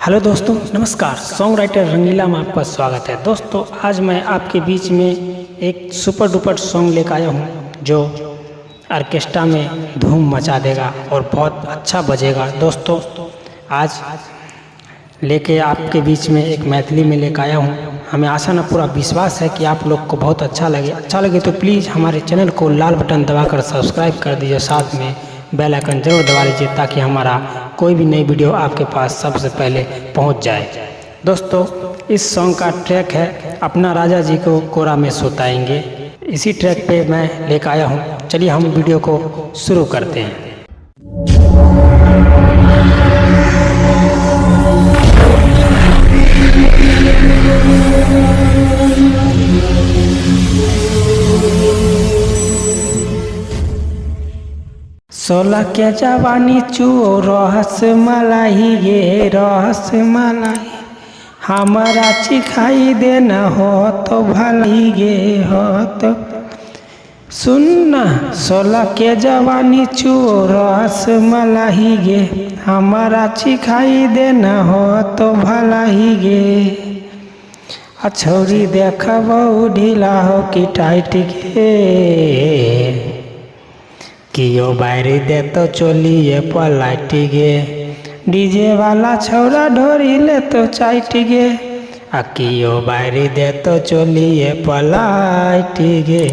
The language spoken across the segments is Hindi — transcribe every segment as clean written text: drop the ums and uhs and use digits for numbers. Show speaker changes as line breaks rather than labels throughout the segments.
हेलो दोस्तों, नमस्कार। सॉन्ग राइटर रंगीला में आपका स्वागत है। दोस्तों, आज मैं आपके बीच में एक सुपर डुपर सॉन्ग लेकर आया हूँ जो ऑर्केस्ट्रा में धूम मचा देगा और बहुत अच्छा बजेगा। दोस्तों, आज लेके आपके बीच में एक मैथिली में लेकर आया हूँ। हमें आशा न पूरा विश्वास है कि आप लोग को बहुत अच्छा लगे तो प्लीज़ हमारे चैनल को लाल बटन दबाकर सब्सक्राइब कर दीजिए, साथ में बेल आइकन जरूर दबा लीजिए ताकि हमारा कोई भी नई वीडियो आपके पास सबसे पहले पहुंच जाए। दोस्तों, इस सॉन्ग का ट्रैक है अपना राजा जी को कोरा में सुताएंगे। इसी ट्रैक पे मैं लेकर आया हूं। चलिए हम वीडियो को शुरू करते हैं। सोलह के जवानी चुओ रहस मलाई गे रहस मलाई, हमारा चिखाई देना हो तो भलाई गे हो तो सुनना। 16 के जवानी चुओ रहस मलाई गे, हमारा चिखाई देना हो तो भलाई गे। अछौरी देखबौ ढीला हो कि टाइट गे, कियो बारी दे तो चलिए पलाट गे। डीजे वाला छौरा ढोरी ले तो चाट गे, आ कियो बारी दे तो चलिए पलाट गे।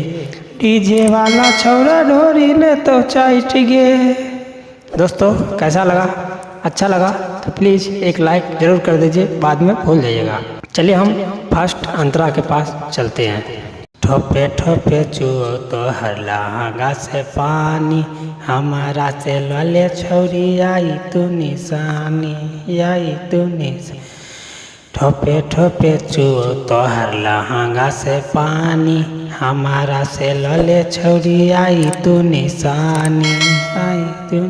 डीजे वाला छौरा ढोरी ले तो चाट गे। दोस्तों, कैसा लगा? अच्छा लगा तो प्लीज़ एक लाइक ज़रूर कर दीजिए, बाद में भूल जाइएगा। चलिए हम फर्स्ट अंतरा के पास चलते हैं। ठोपे ठोपे चुओ तो हर लहंगा से पानी, हमारा से लले छौरी आई तू निशानी आई तू निशानी। ठोपे ठोपे चुओ तो हर लहंगा से पानी, हमारा से लले छौरी आई तू निशानी आई तू।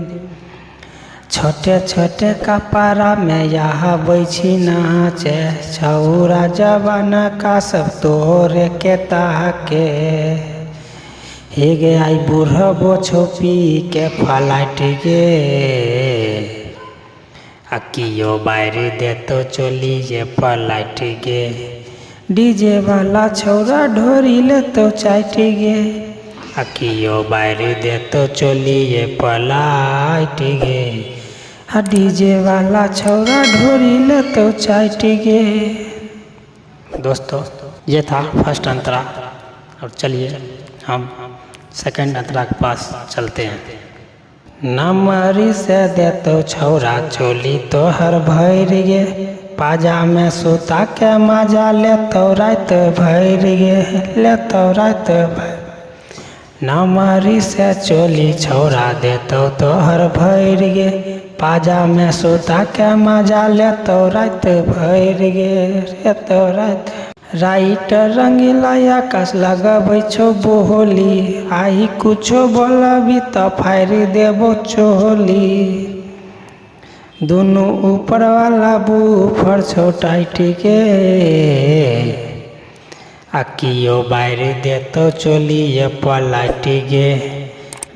छोटे छोटे कपड़ा में यहाँ बैठी नाचे, छौरा जवान का सब तोरे के ताके। हे गे आई बूढ़बो छोपी के फलाट गे, आ कियो बारी दे तो चलिए पलाट गे। डीजे वाला छौरा ढोरी ले तो चाट गे, आ कियो बारी दे तो चलिए पलाट गे। डीजे वाला छौरा ढोरी ले तो चाट गे। दोस्तों, ये था फर्स्ट अंतरा। और चलिए हम सेकंड अंतरा के पास चलते हैं। नमरी से दे तो छौरा चोली तो हर भर गे, पाजा में सुता के मजा ले तो रात भर गे ले तो रात भर। नमरी से चोली छौरा दे तो हर भर गे, पाजा में सुता के मजा ले तो रात भर गे रे तो रात। राइट रंगीला आकाश लगबै छो बोली, आई कुछो बोलबी तो फाड़ देबो चोली। दोनों ऊपर वाला बूफर छो टाइट गे, आ कियो बारी दे तो चलिए पलाट गे।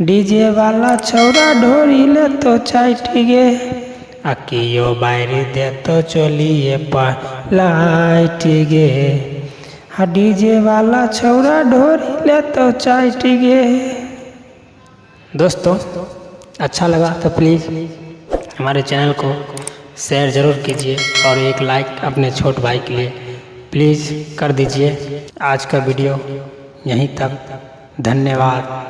डीजे वाला छौरा ढोरी ले तो चाट गे, आ कियो बारी दे तो चलिए पलाट गे। डीजे वाला छौरा ढोरी ले तो चाट गे। दोस्तों, अच्छा लगा तो प्लीज़ हमारे चैनल को शेयर ज़रूर कीजिए और एक लाइक अपने छोटे भाई के लिए प्लीज़ कर दीजिए। आज का वीडियो यहीं तक। धन्यवाद।